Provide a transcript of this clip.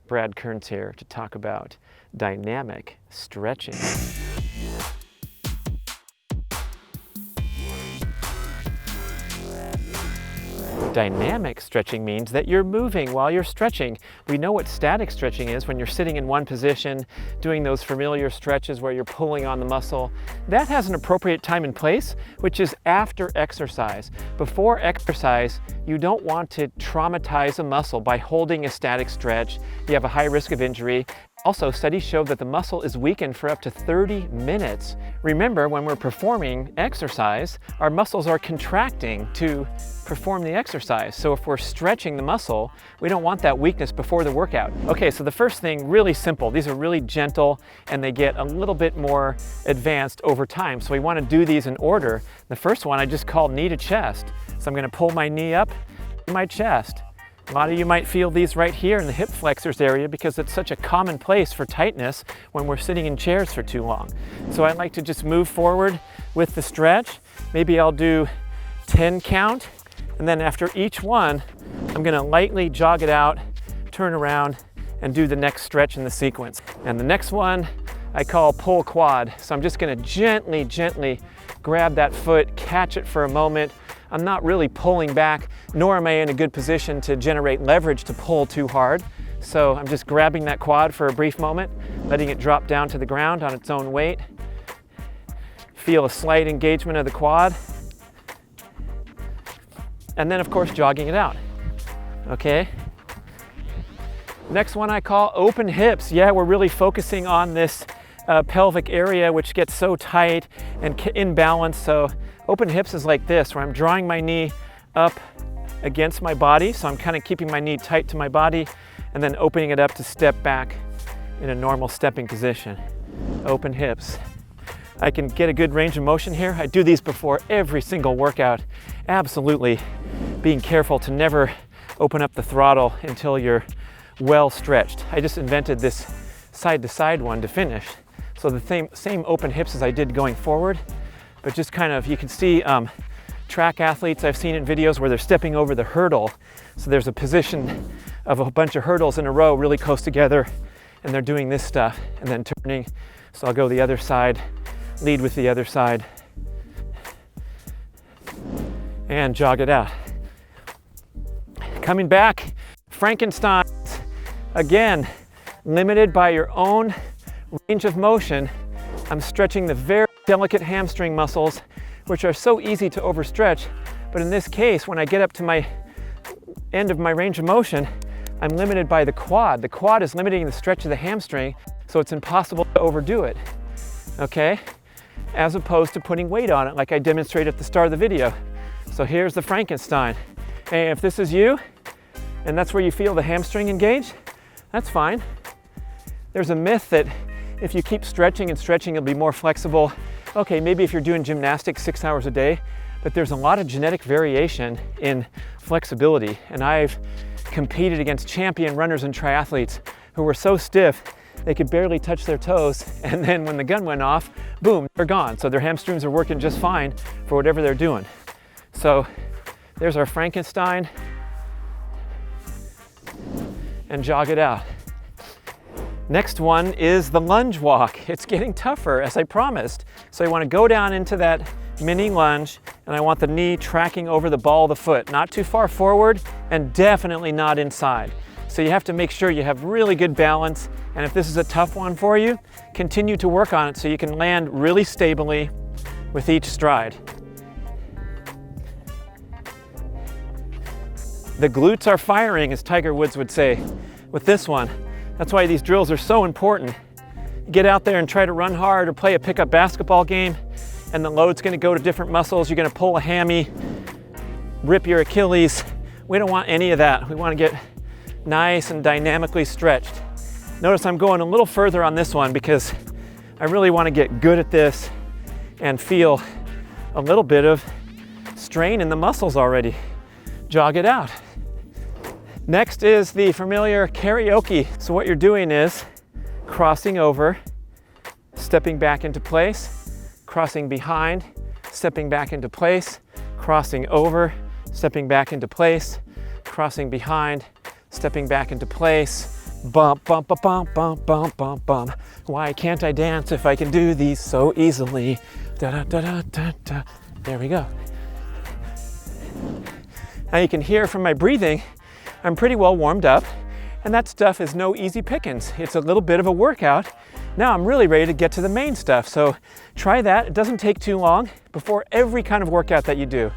Brad Kearns here to talk about dynamic stretching. Dynamic stretching means that you're moving while you're stretching. We know what static stretching is when you're sitting in one position, doing those familiar stretches where you're pulling on the muscle. That has an appropriate time and place, which is after exercise. Before exercise, you don't want to traumatize a muscle by holding a static stretch. You have a high risk of injury. Also, studies show that the muscle is weakened for up to 30 minutes. Remember, when we're performing exercise, our muscles are contracting to perform the exercise. So if we're stretching the muscle, we don't want that weakness before the workout. Okay, so the first thing, really simple. These are really gentle and they get a little bit more advanced over time. So we want to do these in order. The first one I just call knee to chest. So I'm going to pull my knee up to my chest. A lot of you might feel these right here in the hip flexors area because it's such a common place for tightness when we're sitting in chairs for too long. So I like to just move forward with the stretch. Maybe I'll do 10 count, and then after each one, I'm gonna lightly jog it out, turn around, and do the next stretch in the sequence. And the next one I call pull quad. So I'm just gonna gently, gently grab that foot, catch it for a moment. I'm not really pulling back, nor am I in a good position to generate leverage to pull too hard. So I'm just grabbing that quad for a brief moment, letting it drop down to the ground on its own weight. Feel a slight engagement of the quad. And then of course, jogging it out, okay? Next one I call open hips. Yeah, we're really focusing on this pelvic area, which gets so tight and imbalanced. So open hips is like this, where I'm drawing my knee up against my body. So I'm kind of keeping my knee tight to my body and then opening it up to step back in a normal stepping position. Open hips. I can get a good range of motion here. I do these before every single workout. Absolutely being careful to never open up the throttle until you're well stretched. I just invented this side to side one to finish. So the same open hips as I did going forward, but just kind of, you can see track athletes I've seen in videos where they're stepping over the hurdle. So there's a position of a bunch of hurdles in a row really close together, and they're doing this stuff and then turning. So I'll go the other side, lead with the other side, and jog it out. Coming back, Frankenstein. Again, limited by your own range of motion. I'm stretching the very delicate hamstring muscles, which are so easy to overstretch. But in this case, when I get up to my end of my range of motion, I'm limited by the quad. The quad is limiting the stretch of the hamstring, so it's impossible to overdo it, okay? As opposed to putting weight on it like I demonstrated at the start of the video. So here's the Frankenstein. Hey, if this is you, and that's where you feel the hamstring engage, that's fine. There's a myth that if you keep stretching and stretching, it'll be more flexible. Okay, maybe if you're doing gymnastics 6 hours a day, but there's a lot of genetic variation in flexibility. And I've competed against champion runners and triathletes who were so stiff, they could barely touch their toes. And then when the gun went off, boom, they're gone. So their hamstrings are working just fine for whatever they're doing. So there's our Frankenstein, and jog it out. Next one is the lunge walk. It's getting tougher, as I promised. So I want to go down into that mini lunge, and I want the knee tracking over the ball of the foot, not too far forward and definitely not inside. So you have to make sure you have really good balance, and if this is a tough one for you, continue to work on it so you can land really stably with each stride. The glutes are firing, as Tiger Woods would say, with this one. That's why these drills are so important. You get out there and try to run hard or play a pickup basketball game, and the load's gonna go to different muscles. You're gonna pull a hammy, rip your Achilles. We don't want any of that. We wanna get nice and dynamically stretched. Notice I'm going a little further on this one because I really wanna get good at this and feel a little bit of strain in the muscles already. Jog it out. Next is the familiar karaoke. So what you're doing is crossing over, stepping back into place, crossing behind, stepping back into place, crossing over, stepping back into place, crossing behind, stepping back into place, Bump, bump, bump, bump, bump, bump, bump, bump. Why can't I dance if I can do these so easily? Da, da, da, da, da, da. There we go. Now you can hear from my breathing, I'm pretty well warmed up, and that stuff is no easy pickings. It's a little bit of a workout. Now I'm really ready to get to the main stuff, so try that. It doesn't take too long before every kind of workout that you do.